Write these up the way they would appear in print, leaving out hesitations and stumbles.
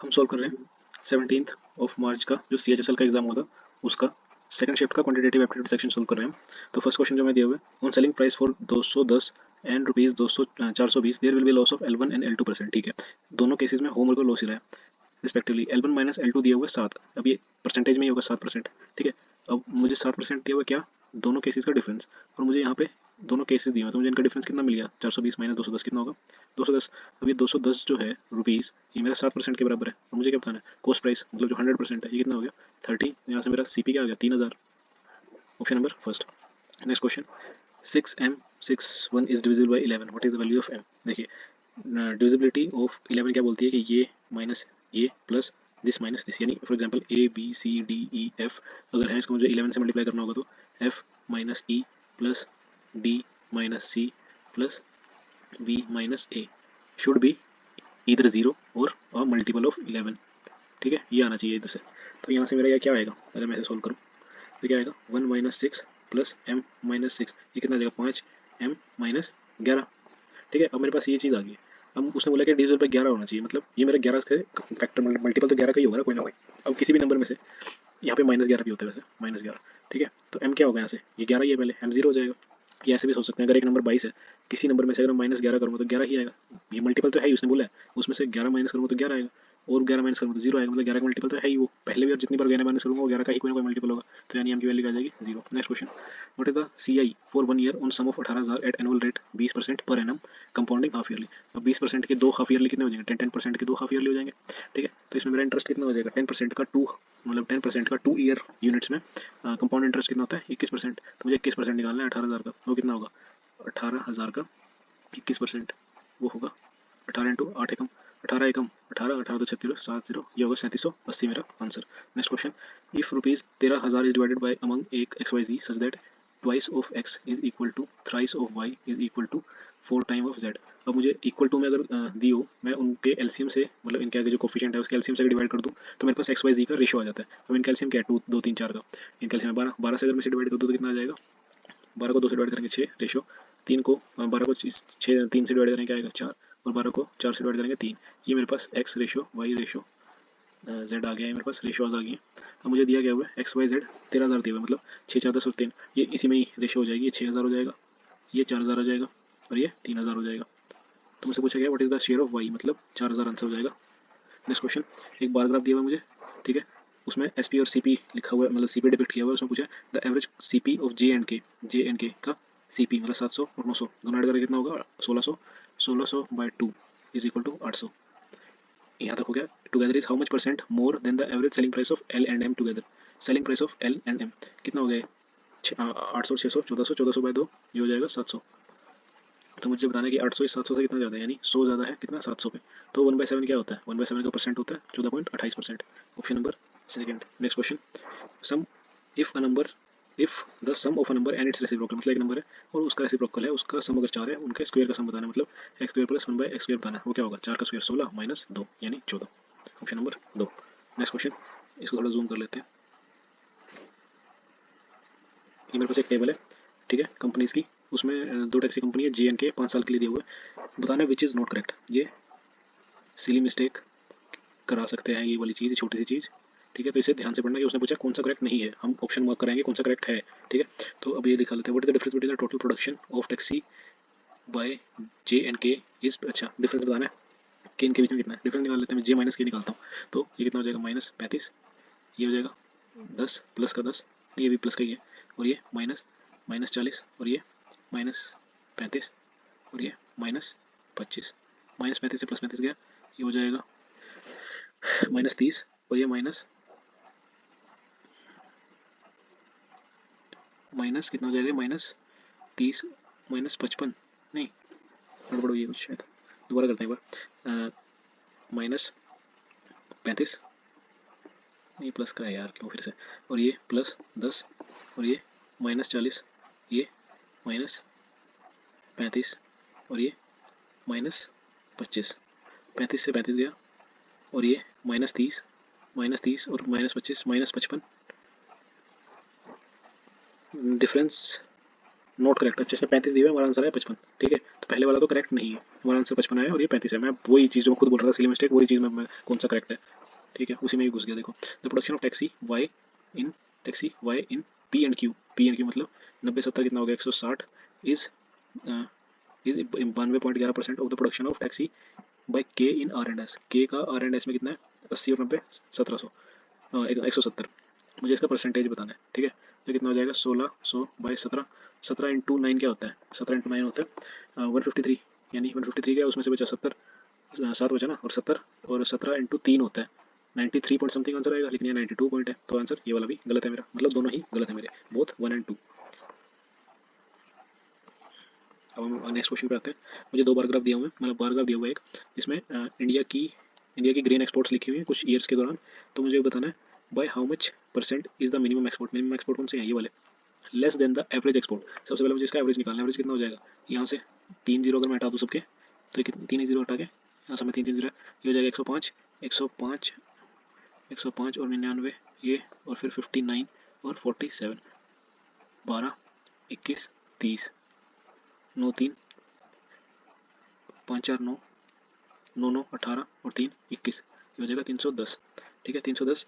हम सॉल्व कर रहे हैं 17 ऑफ मार्च का जो CHSL का एग्जाम हुआ था उसका सेकंड शिफ्ट का क्वांटिटेटिव एप्टीट्यूड सेक्शन सॉल्व कर रहे हैं। तो फर्स्ट क्वेश्चन जो मैं दिया हुआ है, on selling price for 210 and rupees 420 there will be loss of L1 and L2%। ठीक है, दोनों केसेस में होम को लॉस ही रहा है रिस्पेक्टिवली। L1 माइनस L2 दिया हुआ है 7, अब ये परसेंटेज में ही होगा 7%। ठीक है, अब मुझे 7% दिया हुआ क्या, दोनों केसेस का डिफरेंस, और मुझे यहाँ पे दोनों केसेस दिए हुए हैं तो मुझे इनका डिफरेंस कितना मिल गया, 420 माइनस 210 कितना होगा 210। अब ये 210 जो है रुपीज़, ये मेरा 7% के बराबर है, और मुझे क्या बताना है कॉस्ट प्राइस मतलब जो 100% है ये कितना हो गया 30। यहाँ से मेरा CP क्या आ गया 3000, option number first. Next question, 6M61 is divisible by 11, what is the value of M। देखिए डिविजिबिलिटी ऑफ 11 क्या बोलती है कि ये माइनस ये प्लस दिस माइनस दिस, यानी फॉर एग्जांपल ABCDEF अगर है इसको मुझे 11 से मल्टीप्लाई करना होगा तो F minus E plus D minus C plus V minus A should be इधर 0 और अ मल्टीपल ऑफ 11। ठीक है, ये आना चाहिए इधर से। तो यहाँ से मेरा यह क्या आएगा, अगर मैं इसे सोल्व करूँ तो क्या आएगा 1 माइनस 6 प्लस M माइनस 6, ये कितना आ जाएगा 5M माइनस 11। ठीक है, अब मेरे पास ये चीज़ आ गई। अब उसने बोला कि डिविजन पे 11 होना चाहिए, मतलब ये मेरा 11 के फैक्टर मल्टीपल तो 11 का ही होगा ना कोई ना कोई। अब किसी भी नंबर में से यहाँ पे -11 भी होता है वैसे, -11। ठीक है, तो M क्या होगा यहाँ से, ये 11 ही है पहले, M 0 हो जाएगा। ये ऐसे भी सोच सकते हैं, अगर एक नंबर 22 है, किसी नंबर में से अगर -11 करूँगा तो 11 ही आएगा, ये मल्टीपल तो है ही, उसने बोला है उसमें से 11 माइनस करूँगा तो 11 आएगा, और 11 माइनस करूँगा तो 0 आएगा, मतलब 11 का मल्टीपल तो है ही वो पहले भी, और जितनी बार 11 माइनस करूँगा वो 11 का ही कोई ना कोई मल्टीपल होगा, तो यानी M की वैल्यू आ जाएगी 0। Next question, what is the CI for 1 year on sum of 18,000 at annual rate 20% per annum compounding half yearly. अब 20% के दो हाफ ईयरली कितने हो जाएंगे, 10% के दो हाफ ईयरली हो जाएंगे। ठीक है, तो इसमें मेरा इंटरेस्ट कितना हो जाएगा 10% का 2, मतलब 10% का 2 ईयर यूनिट्स में कंपाउंड इंटरेस्ट कितना होता है 21%। तो मुझे 21% निकालना है 18,000 का, वो कितना होगा 18,000 का 21% वो होगा 18 इंटू 8 एकम 18 एकम 18 18 तो 36 70, ये होगा 3780 मेरा आंसर। Next question, if rupees 13,000 is divided by among एक XYZ such that twice of x is equal to thrice of y is equal to 4 time of z। अब मुझे इक्वल टू में अगर दी हो, मैं उनके एलसीएम से, मतलब इनके आगे जो कोफिशिएंट है उसके एलसीएम से डिवाइड कर दूं तो मेरे पास XYZ का रेशो आ जाता है। अब इनका एलसीएम क्या है 2 2 3 4 का, इनका एलसीएम 12 12 से अगर मैं इसे डिवाइड कर दूं तो कितना आ जाएगा, 12 को 2 से डिवाइड करेंगे 6 रेशो, 3 को 12 को 6 3 से डिवाइड करेंगे क्या आएगा 4, और 12 को 4 से डिवाइड करेंगे 3। ये मेरे पास x ratio y ratio z आ गया है, मेरे पास रेशोज आ गई हैं। अब मुझे दिया गया हुआ है XYZ 13,000 दिया हुआ है, मतलब 6 4 10 और 3, ये इसी में ही रेशो हो जाएगी, ये 6,000 हो जाएगा, ये 4,000 हो जाएगा, और ये 3,000 हो जाएगा। तो मुझसे पूछा गया what is the share of y, मतलब 4,000 आंसर हो जाएगा। नेक्स्ट क्वेश्चन, एक बार ग्राफ दिया हुआ है मुझे, ठीक है, उसमें SP और CP लिखा हुआ है, मतलब CP डिपिक्ट किया हुआ है, उसमें पूछा है the average CP of J and K का CP मतलब 700 और 900 दोनों ऐड करके कितना होगा 1600, 1600 बाई 2 इज इक्वल टू 800। यहाँ तक हो गया। Together is how much percent more than the average selling price of L and M together. Selling price of L and M कितना हो गया 800 600 1400, 1400 बाई 2 ये हो जाएगा 700। तो मुझे बताना है कि 800 इस 700 से कितना ज़्यादा है, यानी 100 ज़्यादा है, कितना 700 पे। तो 1/7 क्या होता है, 1/7 का परसेंट होता है 14.28%, option number second. Next question, sum if a number if the sum of a number and its reciprocal, मतलब एक नंबर है और उसका रेसिप्रोकल है, उसका सम अगर 4 है, उनके स्क्वायर का सम बताना है, मतलब x² प्लस 1/x² बताना है, वो क्या होगा 4 का स्क्वायर 16 माइनस 2 यानी 14, ऑप्शन नंबर 2। नेक्स्ट क्वेश्चन, इसको थोड़ा जूम कर लेते हैं। ये मेरे पास एक टेबल है, ठीक है, कंपनीज की, उसमें 2 टैक्सी कंपनी है J&K 5 साल के लिए दिया हुआ है, बताना है विच इज़ नॉट करेक्ट। ये सिली मिस्टेक करा सकते हैं, ये वाली चीज़, छोटी सी चीज़, ठीक है, तो इसे ध्यान से पढ़ना कि उसने पूछा कौन सा करेक्ट नहीं है, हम ऑप्शन मार्क कराएंगे कौन सा करेक्ट है। ठीक है, तो अब ये दिखा लेते हैं, what is the difference between the total production of taxi by J&K is, अच्छा डिफरेंस बताना है कि इनके बीच में कितना है, डिफरेंस निकाल लेते हैं, J माइनस के निकालता हूँ, तो ये कितना हो जाएगा -35, ये हो जाएगा 10 प्लस का 10, ये भी प्लस का ही है, और ये -40, और ये -35, और ये -25, -35 से +35 गया, ये हो जाएगा -30, और ये माइनस कितना हो जाएगा -30 -55, नहीं गड़बड़ हुई है कुछ शायद, दोबारा करते हैं एक बार, -35, ये प्लस का है यार क्यों फिर से, और ये +10, और ये -40, ये -35, और ये -25, 35 से 35 गया, और ये -30 और -25 -55, डिफरेंस नोट करेक्ट, अच्छे से 35 दिया है, हमारा आंसर है 55। ठीक है, तो पहले वाला तो करेक्ट नहीं है, हमारा आंसर 55 है और ये 35 है। मैं वही चीज़ जो मैं खुद बोल रहा था सिली मिस्टेक, वही चीज़ मैं कौन सा करेक्ट है, ठीक है, उसी में ही घुस गया। देखो the production of taxi Y in P and Q मतलब 90-70 कितना हो गया 160 is is 92.11% of the production of taxi by K in are and S. के का आर एंड एस में कितना है 80 और 90 1700 170। मुझे इसका परसेंटेज बताना है, ठीक है। तो कितना हो जाएगा 1600 बाई 17, 17 इंटू 9 क्या होता है, 17 इंटू 9 होता है 153, यानी 153 क्या उसमें से बचा 70, 7 बचा ना, और 70 और 17 इंटू 3 होता है 93 पॉइंट समथिंग आंसर आएगा, लेकिन ये 92 पॉइंट है, तो आंसर ये वाला भी गलत है मेरा, मतलब दोनों ही गलत है मेरे, बोथ 1 एंड 2। अब हम नेक्स्ट क्वेश्चन पे आते हैं। मुझे 2 बार ग्राफ दिया हुआ है, मतलब बार ग्राफ दिया हुआ है एक, जिसमें इंडिया की ग्रीन एक्सपोर्ट्स लिखी हुई है कुछ ईयर्स के दौरान। तो मुझे बताना है by how much percent is the minimum export. Minimum export कौन से हैं, ये वाले, less than the average export. सबसे पहले मुझे इसका एवरेज निकालना है। एवरेज कितना हो जाएगा, यहाँ से 3 जीरो अगर मैं हटा दूँ सबके, तो 3 जीरो हटा के यहाँ से मैं 3 जीरो, ये हो जाएगा 105, 105, 105 और 99 ये, और फिर 59 और 47, 12, 21, 30, 9 3, 5 4 9, 9 9 18 और 3 21, ये हो जाएगा 310, ठीक है 310।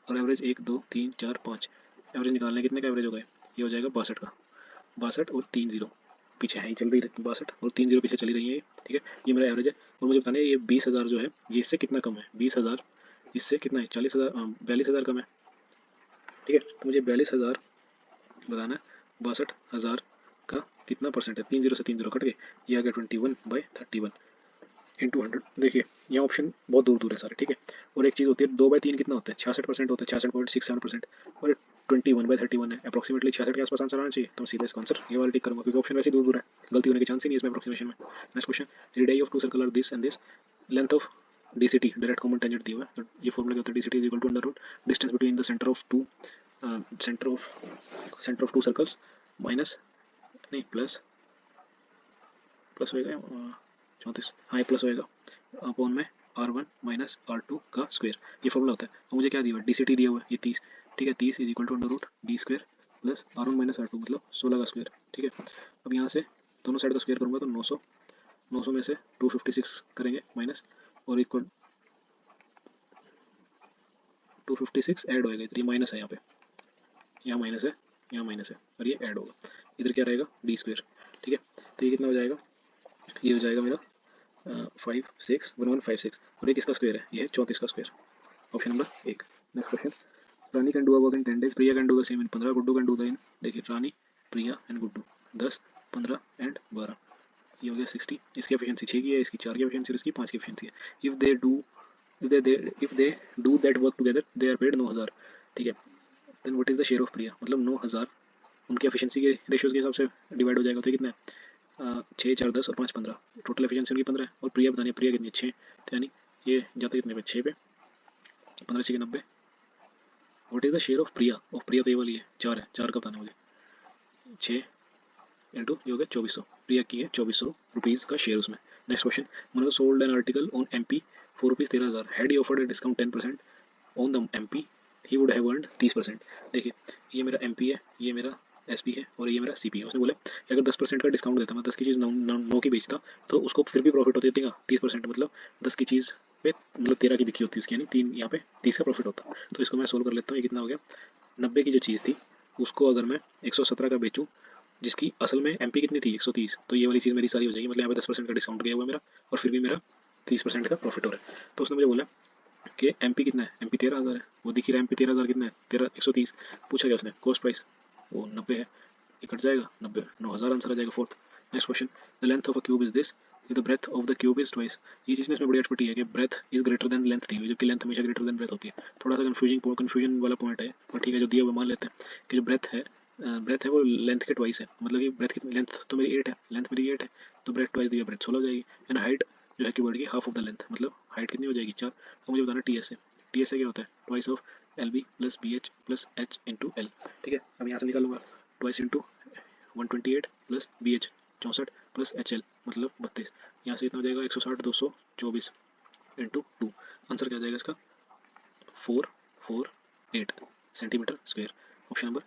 और एवरेज 1 2 3 4 5, एवरेज निकालने कितने का एवरेज हो गए, ये हो जाएगा 62 का, 62 और 3 जीरो पीछे है ही चल रही है, 62 और 3 जीरो पीछे चली रही है, ठीक है, ये मेरा एवरेज है। और मुझे बताना है ये 20,000 जो है ये इससे कितना कम है, 20,000 इससे कितना है 40,000 42,000 कम है, ठीक है। तो मुझे 42,000 बताना है, 62,000 का कितना परसेंट है, 3 जीरो से 3 जीरो कट गए, ये आ गया 21/31 इंटू 100। देखिए यहाँ ऑप्शन बहुत दूर दूर है सारे, ठीक है। और एक चीज़ होती है 2/3 कितना होता है 66% होता है, 66.67%, और 21/31 है, अप्रोक्सीमेटली 66 के आसपास आंसर आना चाहिए। तो मैं सीधा इसका आंसर ये वाला टिक करूँगा, क्योंकि ऑप्शन वैसे दूर दूर है, गलती होने के चांस ही नहीं है इसमें अप्रोक्सीमेशन में। Next question, radii of 2 circle are this and this, length of DCT direct common tangent दिया हुआ है, तो ये फॉर्मूला क्या होता है, DCT is equal to under root distance between the centre of 2 circles minus, नहीं प्लस प्लस होएगा 34, हाँ ये प्लस होएगा अपॉन में R1 माइनस R2 का स्क्वायर, ये फॉर्मूला होता है। और मुझे क्या दिया हुआ है, DCT दिया हुआ है ये 30, ठीक है, 30 is equal to under root D square plus R1 minus R2 मतलब 16 का स्क्वायर, ठीक है। अब यहाँ से दोनों साइड का स्क्वायर करूँगा तो 900, 900 में से 256 करेंगे माइनस, और इक्वल 256 ऐड होएगा, इधर ये माइनस है, यहाँ पे यहाँ माइनस है, यहाँ माइनस है, और ये ऐड होगा, इधर क्या रहेगा डी स्क्वायर, ठीक है। तो ये कितना हो जाएगा, ये हो जाएगा मेरा 1156, और ये किसका स्क्वायर है, ये है 34 का square, option number 1। Next question, Rani can do a work in 10 days, Priya can do the same in 15, Guddu can do the in, देखिए रानी, प्रिया एंड गुड्डू 10, 15 एंड 12, ये हो गया 60। इसकी एफिशिएंसी 6 की है, इसकी 4 की एफिशिएंसी और इसकी 5 की एफिशिएंसी है। If they do that work together they are paid 9,000, ठीक है। Then what is the share of Priya, मतलब 9,000 उनकी एफिशिएंसी के रेशियोज के हिसाब से डिवाइड हो जाएगा, तो कितना है 6 4 10 और 5 15, टोटल एफिशिएंसी उनकी 15 है, और प्रिया बतानी है प्रिया कितनी है 6, तो यानी ये जाता कितने पे 6 पे, 15 6 के 90। What is the share of Priya, of Priya तो ये वाली है 4 है, 4 का बताना है मुझे, 6 इंटू ये हो गया 2400, प्रिया की है 2400 रुपीज़ का शेयर उसमें। Next question, Manoj sold an article on MP for rupees 13,000, had he offered a discount 10% on the MP he would have earned 30%। देखिए ये मेरा MP है, ये मेरा SP है, और ये मेरा CP है। उसने बोला कि अगर 10% का डिस्काउंट देता, मैं 10 की चीज़ 9 की बेचता, तो उसको फिर भी प्रॉफिट होती है 30%, मतलब 10 की चीज़ पे मतलब 13 की बिकी होती है उसकी, यानी 3 यहाँ पे 30 का प्रॉफिट होता। तो इसको मैं सोल्व कर लेता हूँ, ये कितना हो गया, 90 की जो चीज़ थी उसको अगर मैं 117 का बेचूँ, जिसकी असल में MP कितनी थी 130, तो ये वाली चीज़ मेरी सारी हो जाएगी, मतलब यहाँ पे 10% का डिस्काउंट गया हुआ है मेरा, और फिर भी मेरा 30% का प्रॉफिट हो रहा है। तो उसने मुझे बोला कि MP कितना है, MP 13,000 है, वो दिख ही रहा है MP 13,000 कितना है 130। पूछा गया उसने कॉस्ट प्राइस, वो 90 है, ये कट जाएगा 90, 9,000 आंसर आ जाएगा fourth. Next question, the length of a cube is this if the breadth of the cube is twice. ये चीज़ ने इसमें बड़ी एक्सपर्टी है कि breadth is greater than length थी, जबकि लेंथ हमेशा ग्रेटर देन ब्रेथ होती है। थोड़ा सा कन्फ्यूजन वाला पॉइंट है, पर ठीक है, जो दिया हुआ मान लेते हैं कि जो ब्रेथ है वो लेंथ के ट्वाइस है, मतलब कि ब्रेथ की लेंथ तो मेरी 8 है, लेंथ मेरी 8 है, तो ब्रेथ ट्वाइस दिया, ब्रेथ 16 हो जाएगी, एंड हाइट जो है कीवर्ड की हाफ ऑफ द लेंथ, मतलब हाइट कितनी हो जाएगी 4। तो मुझे बताना TS है, TS क्या होता है, twice of LB plus BH plus H into L, ठीक है। अब यहाँ से निकालूंगा twice into 128 plus BH 64 plus HL मतलब 32, यहाँ से इतना हो जाएगा 160 224 इंटू 2, आंसर क्या आ जाएगा इसका 448 centimetre square, option number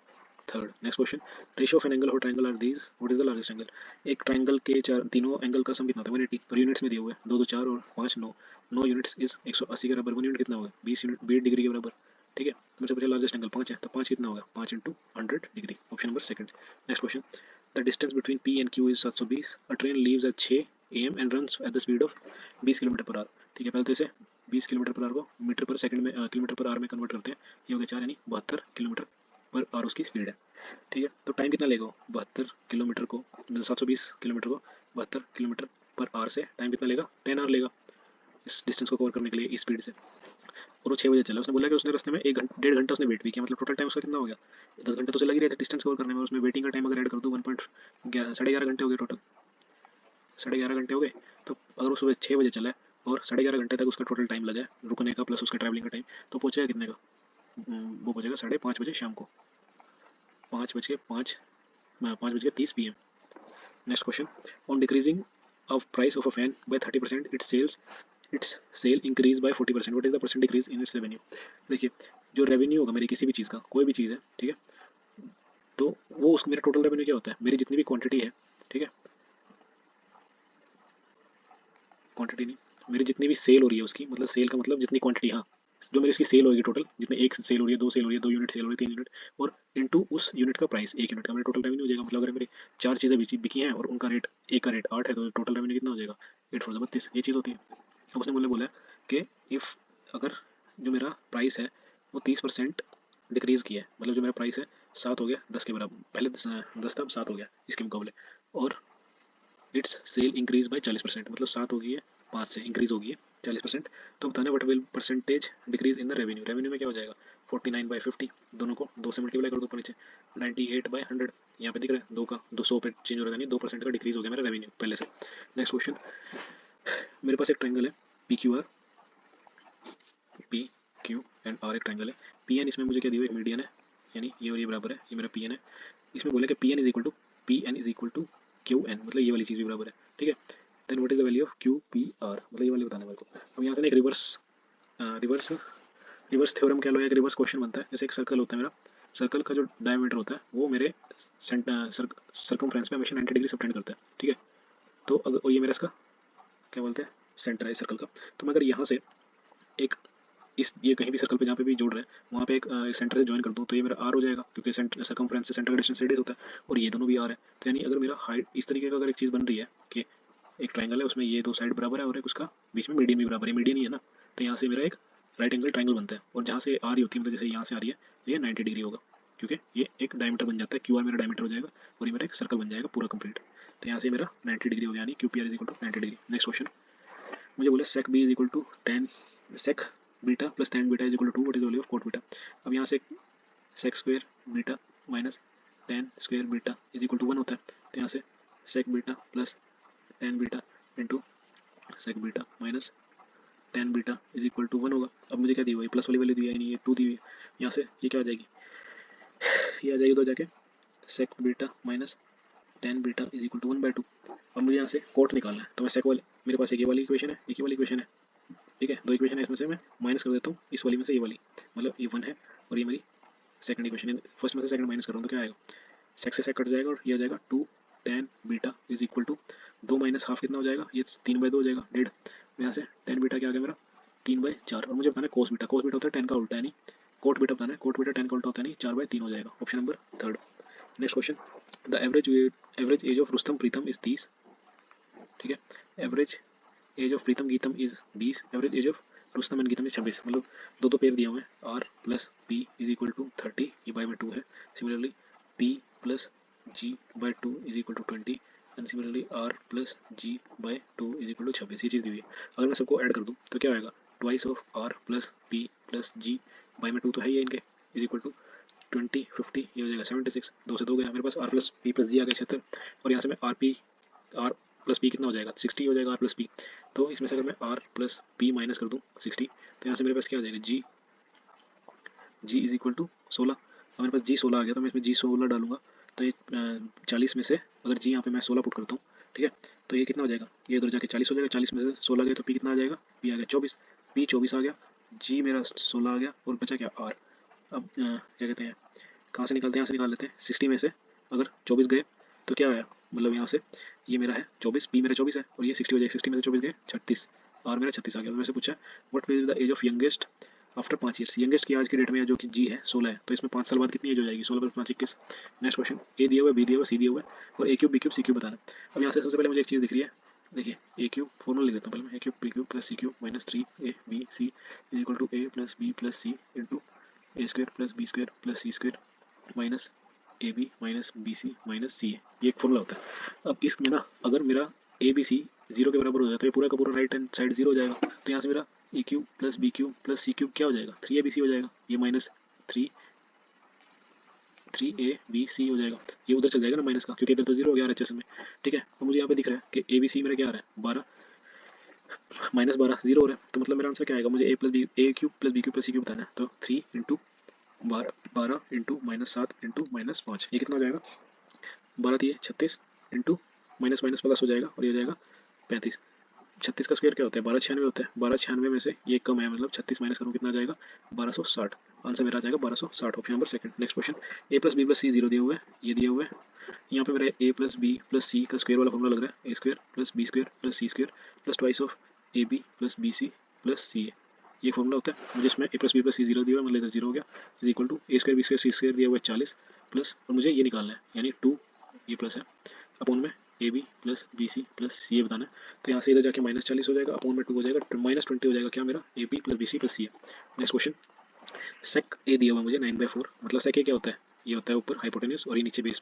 third. Next question, ratio of an angle और triangle are these, what is the largest angle. एक ट्रायंगल के चार तीनों एंगल का सम कितना होता है 180, और यूनिट्स में दिए हुए 2 2 4 और 5 9, 9 यूनिट्स इज 180 के बराबर, 1 यूनिट कितना होगा 20 यूनिट 20 डिग्री के बराबर। ठीक है, मुझे पूछा लार्जेस्ट एंगल 5 है, तो 5 कितना होगा 5 into 100 degree, option number second. Next question, the distance between P and Q is 720, a train leaves eight 6 AM and runs at the speed of 20 kilometre per hour. ठीक है, पहले तो इसे 20 किलोमीटर पर आवर को metre पर second में kilometre per hour में convert करते हैं, ये हो गया 4 यानी 72 किलोमीटर पर आवर उसकी स्पीड है। ठीक है, तो टाइम कितना लेगा 72 किलोमीटर को, 720 किलोमीटर को 72 किलोमीटर पर आवर से टाइम कितना लेगा 10 आवर लेगा इस डिस्टेंस को कवर करने के लिए इस स्पीड से। और वो 6 बजे चला, उसने बोला कि उसने रास्ते में 1 डेढ़ घंटा उसने वेट भी किया, मतलब टोटल टाइम उसका कितना हो गया 10 घंटे तो उसे लग ही रहे थे डिस्टेंस कवर करने में, उसमें वेटिंग का टाइम अगर ऐड कर दो 1.11 घंटे हो गए टोटल, 11.5 घंटे हो गए। तो अगर वो सुबह 6 बजे चला है और 11.5 घंटे तक उसका टोटल टाइम लगा है रुकने का प्लस उसका ट्रैवलिंग का टाइम, तो पहुंचेगा कितने का, वो पहुंचेगा 5:30 बजे शाम को, 5:30 PM। Next question, on decreasing of price of a fan by 30%, its sale increase by 40%, what is the percent decrease in its revenue। देखिए, जो रेवेन्यू होगा मेरी किसी भी चीज़ का, कोई भी चीज़ है, ठीक है, तो वो उस मेरा टोटल रेवेन्यू क्या होता है, मेरी जितनी भी क्वांटिटी है, ठीक है, क्वांटिटी नहीं, मेरी जितनी भी सेल हो रही है उसकी, मतलब सेल का मतलब जितनी क्वांटिटी, हाँ, जो मेरी उसकी सेल होगी टोटल, जितने एक सेल हो रही है, 2 सेल हो रही है, 2 यूनिट सेल हो रही है, 3 यूनिट, और इनटू उस यूनिट का प्राइस 1 यूनिट का, मेरा टोटल रेवेन्यू हो जाएगा। मतलब अगर मेरी 4 चीज़ें बिकी हैं और उनका रेट, एक का रेट 8 है, तो टोटल रेवेन्यू कितना हो जाएगा 8 4 32, ये चीज़ होती है। अब उसने मुझे बोला कि इफ़ अगर जो मेरा प्राइस है वो 30% डिक्रीज़ किया है, मतलब जो मेरा प्राइस है 7 हो गया 10 के बराबर, पहले 10 था अब 7 हो गया इसके मुकाबले, और इट्स सेल इंक्रीज बाय 40%, मतलब 7 हो गई है 5 से इंक्रीज हो गई है 40%। तो बताना what will percentage decrease in the revenue, revenue में क्या हो जाएगा 49/50, दोनों को 2 से मल्टीप्लाई कर दो ऊपर नीचे, 98/100, यहाँ पे दिख रहा है 2 का 200 पे चेंज हो रहा है, यानी 2% का डिक्रीज हो गया मेरा रेवेन्यू पहले से। नेक्स्ट क्वेश्चन, मेरे पास एक ट्रायंगल है P Q R, P Q and R एक ट्रायंगल है, पी एन इसमें मुझे क्या दिया हुआ है, एक मीडियन है, यानी ये और ये बराबर है, ये मेरा पी एन है। इसमें बोला कि P N is equal to Q N, मतलब ये वाली चीज़ भी बराबर है। ठीक है, then what is the value of Q P R, मतलब ये वाली बताना है मेरे को। अब यहाँ से एक रिवर्स रिवर्स थ्योरम कह लो, एक रिवर्स क्वेश्चन बनता है। जैसे एक सर्कल होता है मेरा, सर्कल का जो डायमीटर होता है वो मेरे सर्कमफ्रेंस पे हमेशा 90 डिग्री सबटेंड करता है। ठीक है, तो अगर, और ये मेरा इसका क्या बोलते हैं सेंटर है सर्कल का, तो मैं अगर यहाँ से एक इस ये कहीं भी सर्कल पे जहाँ पे भी जोड़ रहे हैं वहाँ पे एक सेंटर से ज्वाइन कर दूँ, तो ये मेरा आर हो जाएगा, क्योंकि सेंटर सर्कमफ्रेंस से सेंटर का डिस्टेंस रेडियस होता है, और ये दोनों भी आर है। तो यानी अगर मेरा हाइट इस तरीके का अगर एक चीज़ बन रही है कि एक ट्रायंगल है उसमें ये 2 साइड बराबर है और एक उसका बीच में मीडियन भी बराबर है, मीडियन ही है ना, तो यहाँ से मेरा एक राइट एंगल ट्रायंगल बनता है, और जहाँ से आ रही होती है, मतलब जैसे यहाँ से आ रही है, तो ये 90 डिग्री होगा, क्योंकि ये एक डायमीटर बन जाता है, क्यू आर मेरा डायमीटर हो जाएगा और ये मेरा एक सर्कल बन जाएगा पूरा कंप्लीट। तो यहाँ से मेरा 90 डिग्री हो गया, यानी Q P R is equal to 90 degree. Next question, मुझे बोला sec b is equal to 10 sec beta plus tan beta is equal to 2, what is the value of cot beta. अब यहाँ से sec square beta minus tan square beta is equal to 1 होता है, तो यहाँ से sec beta plus tan beta into sec beta minus tan beta is equal to 1 होगा। अब मुझे क्या दी हुई है, प्लस वाली वैल्यू दी है, यानी ये 2 दी हुई है, यहाँ से ये क्या आ जाएगी, ये आ जाएगी तो जाके sec beta minus tan beta is equal to 1/2। अब मुझे यहाँ से कोट निकालना है, तो मैं सेक वाली, मेरे पास एक ये वाली इक्वेशन है, एक ये वाली इक्वेशन है, ठीक है, 2 इक्वेशन है, इसमें से मैं माइनस कर देता हूँ इस वाली में से ये वाली, मतलब ये 1 है और ये मेरी सेकंड इक्वेशन है, फर्स्ट में से सेकंड माइनस कर रहा हूँ, तो क्या आएगा सेक से सेक कट जाएगा और ये आ जाएगा 2 tan beta is equal to 2 minus half कितना हो जाएगा, ये 3/2 हो जाएगा, 1.5। यहाँ से टेन बीटा क्या आ गया मेरा 3/4, और मुझे बताना है कोस बीटा, कोस बीटा होता है 10 का उल्टा, यानी कोट बीटा बताना है, कोट बीटा 10 का उल्टा होता है, नहीं 4/3 हो जाएगा, option number third. Next question, the average age of Rustam Pritam is 30। ठीक है, average age of Pritam Geetam is 20, average age of Rustam and Geetam is 26, मतलब दो पेयर दिए हुए हैं, R plus P is equal to 30, ये बाई में 2 है, similarly P plus G by 2 is equal to 20, and similarly R plus G by 2 is equal to 26, ये चीज़ दी हुई है। अगर मैं सबको ऐड कर दूँ तो क्या आएगा, twice of R plus P plus G by में 2 तो है ही है इनके, इज इक्वल टू 20 50, ये हो जाएगा 76, 2 से 2 गया, मेरे पास आर प्लस पी प्लस जी आ गया 76, और यहाँ से मैं आर प्लस पी कितना हो जाएगा 60 हो जाएगा आर प्लस पी, तो इसमें से अगर मैं आर प्लस पी माइनस कर दूँ 60, तो यहाँ से मेरे पास क्या आ जाएगा जी इज इक्वल टू 16। अब मेरे पास जी 16 आ गया, तो मैं इसमें जी 16 डालूंगा, तो ये 40 में से अगर जी यहाँ पे मैं 16 पुट करता हूँ, ठीक है, तो ये कितना हो जाएगा, ये इधर जाके 40 हो जाएगा, 40 में से 16 गया तो पी कितना आ जाएगा, पी आ गया 24, पी 24 आ गया, जी मेरा 16 आ गया, और बचा क्या आर। अब क्या कहते हैं कहाँ से निकालते हैं, यहाँ से निकाल लेते हैं। 60 में से अगर 24 गए तो क्या आया, मतलब यहाँ से ये मेरा है 24, बी मेरा 24 है और ये 60 हो जाएगा। 60 में से 24 गए 36 और मेरा 36 आ गया। मेरे से पूछा what will be the age of youngest after 5 years. Youngest की आज की डेट में जो कि जी है 16 है, तो इसमें 5 साल बाद कितनी एज हो जाएगी, 16 + 5 21। नेक्स्ट क्वेश्चन, ए दिया हुआ है, बी दिया हुआ है, सी दिया हुआ है और ए cube B cube C cube बताना है। अब यहाँ से सबसे पहले मुझे एक चीज़ दिख रही है, देखिए ए क्यूब फॉर्मूला लिख देता हूँ पहले मैं, A cube B cube plus C cube minus 3 A B C is equal to A plus B plus C into A square plus B square plus C square minus A B minus B C minus C A, ये एक formula होता है। अब इसमें ना अगर मेरा A B सी 0 के बराबर हो जाए तो ये पूरा का पूरा राइट हैंड साइड 0 हो जाएगा। तो यहाँ से मेरा A cube plus B cube plus C cube क्या हो जाएगा, 3 हो जाएगा। ये माइनस 3 हो जाएगा, ये उधर चल जाएगा ना माइनस का, क्योंकि इधर तो 0 हो गया RHS में। ठीक है, तो मुझे यहाँ पे दिख रहा है कि ए बी सी मेरा क्या आ रहा है 12 माइनस 12 0 हो रहा है। तो मतलब मेरा आंसर क्या आएगा, मुझे A cube plus B cube plus C cube बताना है। तो 3 इंटू 12 इंटू -7 इंटू -5, ये कितना हो जाएगा, 12 दिए 36 इंटू माइनस माइनस प्लस हो जाएगा और ये हो जाएगा 35। 36 का स्क्वायर क्या होता है, 1296 होता है। 1296 में से ये कम है, मतलब 36 माइनस करूँ कितना आ जाएगा 1260। आंसर मेरा आ जाएगा 1260, option number second. Next question, A plus B plus C 0 दिए हुए हैं, ये दिए हुए हैं। यहाँ पे मेरा A plus B plus C का स्क्वायर वाला फॉर्मूला लग रहा है, A square plus B square plus C square plus twice of A B plus B C plus C A, ये फॉर्मूला होता है। मुझे इसमें A plus B plus C 0 दिया हुआ है, मतलब इधर 0 हो गया, is equal to A square B square C square दिया हुआ है 40 प्लस, और मुझे ये निकालना है यानी 2, ये प्लस है अपॉन में A B plus B C plus C A बताना है। तो यहाँ से इधर जाके -40 हो जाएगा, अपॉन में 2 हो जाएगा, -20 हो जाएगा क्या मेरा, A B plus B C plus C A. Next question, sec A दिया हुआ मुझे 9/4, मतलब सेक ए क्या होता है, ये होता है ऊपर हाइपोटेन्यूज और ये नीचे बेस,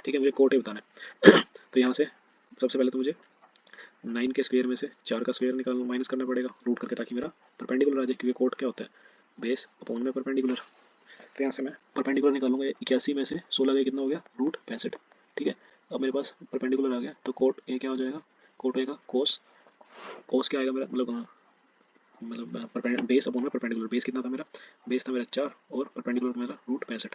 ठीक है। मुझे कोट ए बताना है तो यहाँ से सबसे पहले तो मुझे 9 के स्क्वायर में से 4 का स्क्वायर निकाल माइनस करना पड़ेगा रूट करके, ताकि मेरा परपेंडिकुलर आ जाए, क्योंकि कोट क्या होता है, बेस अपॉन में परपेंडिकुलर। तो यहाँ से मैं परपेंडिकुलर निकालूंगा, 81 में से 16 गया कितना हो गया, √65। ठीक है, अब मेरे पास परपेंडिकुलर आ गया, तो कोट ए क्या हो जाएगा, कोट ए का कोस क्या आएगा मेरा, मतलब बेस अपॉन में परपेंडिकुलर। बेस कितना था मेरा, बेस था मेरा 4 और परपेंडिकुलर मेरा √65।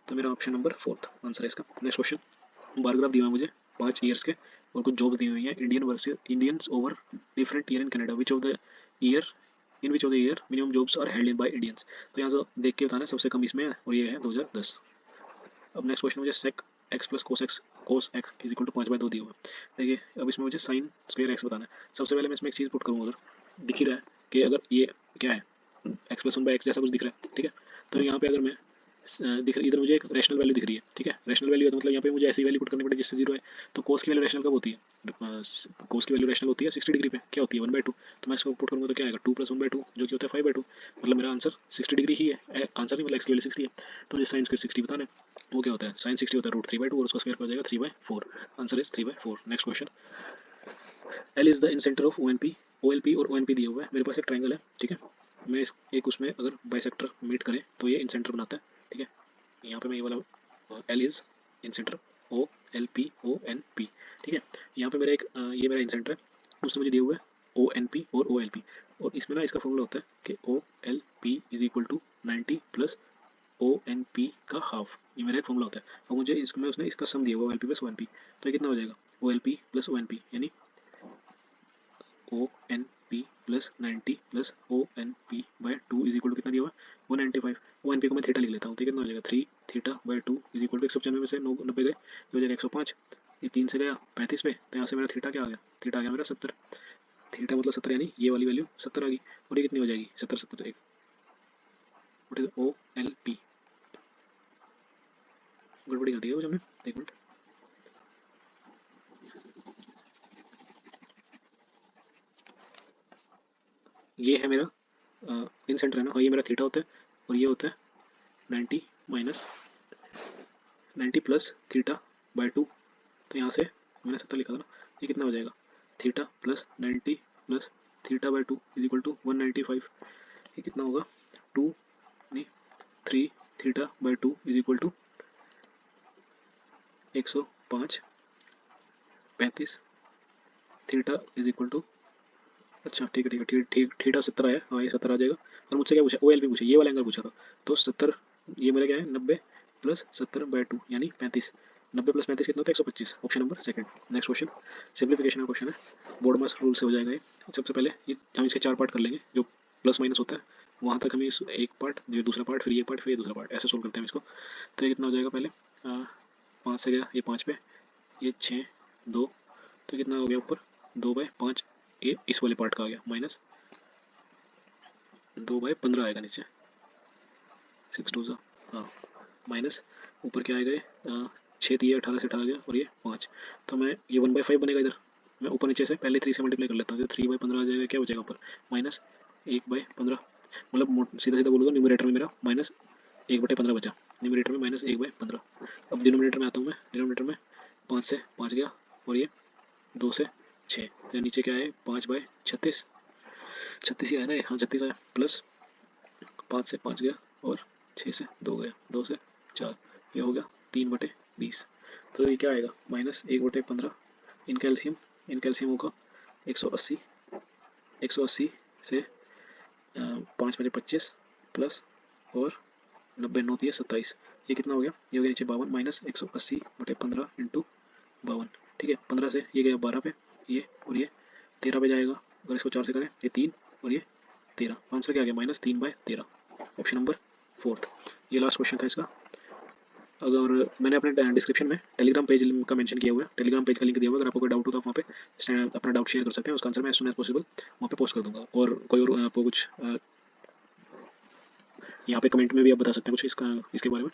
तो मेरा ऑप्शन नंबर 4 आंसर है इसका। नेक्स्ट क्वेश्चन, बार ग्राफ दिया है मुझे 5 ईयर्स के और कुछ जॉब दी हुई है, Indians over different year in Canada, which of the year minimum jobs are held by Indians. तो यहाँ से देख के बताना है, सबसे कम इसमें है और ये है 2010। अब नेक्स्ट क्वेश्चन, मुझे sec x plus cos x is equal to 5/2 दिया हुआ है। देखिए अब इसमें मुझे साइन स्क्वायर एक्स बताना है। सबसे पहले मैं इसमें एक चीज़ पुट करूँगा, अगर दिख ही रहा है कि अगर ये क्या है एक्स प्लस 1/x जैसा कुछ दिख रहा है, ठीक है। तो यहाँ पे अगर मैं इधर मुझे एक रैशनल वैल्यू दिख रही है, ठीक है। रैशनल वैल्यू है तो मतलब यहाँ पे मुझे ऐसी वैल्यू पुट करनी पड़ेगी जिससे 0 है। तो कोस की वैल्यू रैशनल कब होती है, कोस की वैल्यू रैशनल होती है 60 डिग्री पे, क्या होती है 1/2। तो मैं इसको पुट करूँगा तो क्या आएगा 2 + 1/2 जो कि होता है 5/2, मतलब मेरा आंसर 60 डिग्री ही है। आंसर नहीं, मतलब एक्स की वैल्यू 60 है, तो मुझे साइन स्क्वायर 60 बताना है। वो क्या होता है, साइन 60 होता है √3/2 और उसका स्क्वायर हो जाएगा 3/4। Answer is 3/4। Next question, L is the in centre of OLP और ONP दिया हुआ है। मेरे पास एक ट्राइंगल है, ठीक है। मैं एक उसमें अगर बाइसेक्टर मीट करें तो ये इन सेंटर बनाता है, ठीक है। यहाँ पे मैं ये वाला L is in centre OLP ONP, ठीक है। यहाँ पे मेरा एक ये मेरा इन सेंटर है, उसने मुझे दिए हुए ONP और OLP, और इसमें ना इसका फॉर्मूला होता है कि OLP is equal to 90 plus ONP का हाफ, ये मेरा एक फॉर्मूला होता है। और मुझे इसमें उसने इसका सम दिया हुआ OLP प्लस ONP, तो ये कितना हो जाएगा OLP प्लस ONP यानी ONP plus 90 plus ONP/2 is equal to कितना दिया हुआ 195। ONP को मैं थीटा लिख लेता हूँ, तो कितना हो जाएगा 3 थीटा/2 इज इक्वल टू 195 में से 90 गए, ये हो जाएगा 105। ये 3 से गया 35 पे, तो यहाँ से मेरा थीटा क्या आ गया, थीटा आ गया मेरा 70। थीटा मतलब 70 यानी ये वाली वैल्यू 70 आ गई, और ये कितनी हो जाएगी 70 एक OLP। गड़बड़ी कर दी है कुछ हमने, एक मिनट। ये है मेरा इन सेंटर है ना, हाँ ये मेरा थीटा होता है और ये होता है 90 माइनस 90 प्लस थीटा/2। तो यहाँ से मैंने 70 लिखा था ना, ये कितना हो जाएगा theta plus 90 plus theta is equal to 195। ये कितना होगा 2 नहीं 3 theta is equal to 105 35 theta is equal to, अच्छा ठीक है थीटा 70 आया, हाँ ये 70 आ जाएगा। और मुझसे क्या पूछा OLP पूछा, ये वाला एंगल पूछा था, तो 70 ये मेरा क्या है 90 प्लस 70/2 यानी 35। 90 प्लस 35 कितना होता है 125, option number second. Next question, simplification का क्वेश्चन है, बोर्ड मास रूल से हो जाएगा ये। सबसे पहले ये हम इसके 4 पार्ट कर लेंगे, जो प्लस माइनस होता है वहाँ तक हमें एक पार्ट, ये दूसरा पार्ट, फिर ये पार्ट, फिर ये दूसरा पार्ट, ऐसे सोल्व करते हैं इसको। तो ये कितना हो जाएगा, पहले 5 से गया ये 5 पे, ये 6 2, तो कितना हो गया ऊपर 2/5, ये इस वाले पार्ट का आ गया, माइनस 2/15 आएगा नीचे, 6 2 सा, हाँ, माइनस ऊपर क्या आएगा, ये 6 दिए 18 से 18 गया, और ये 5, तो मैं ये 1/5 बनेगा इधर, मैं ऊपर नीचे से पहले 3 से मल्टीप्लाई कर लेता हूँ, तो 3/15 आ जाएगा, क्या बचेगा ऊपर, माइनस 1/15, मतलब सीधा सीधा बोलूँगा न्यूमरेटर में मेरा माइनस 1/15 बचा, न्यूमरेटर में माइनस 1/15। अब डिनोमिनेटर में आता हूँ मैं, डिनोमिनेटर में 5 से 5 गया, और ये 2 से 6, तो नीचे क्या है 5/36, 36 ही आया ना, हाँ 36 आया, प्लस 5 से 5 गया, और 6 से 2 गया, 2 से 4, ये हो गया 3/20, तो ये क्या आएगा, माइनस 1/15, इन कैल्शियम होगा 180, 180 से 5×5 = 25, प्लस और 90 9 दिए 27, ये कितना हो गया, ये हो गया नीचे 52, माइनस 180/15 इंटू 52, ठीक है। 15 से ये गया 12 पे, ये और ये 13 पे जाएगा, अगर इसको 4 से करें ये 3 और ये 13, आंसर क्या आ गया, माइनस 3/13, ऑप्शन नंबर 4। ये लास्ट क्वेश्चन था इसका। अगर मैंने अपने डिस्क्रिप्शन में टेलीग्राम पेज का मेंशन किया हुआ है, टेलीग्राम पेज का लिंक दिया हुआ है, अगर आपको कोई डाउट हो तो आप वहाँ पे अपना डाउट शेयर कर सकते हैं, उसका आंसर मैं एज सून एज पॉसिबल वहाँ पे पोस्ट कर दूंगा। और कोई और आपको कुछ यहाँ पे कमेंट में भी आप बता सकते हैं कुछ इसके बारे में।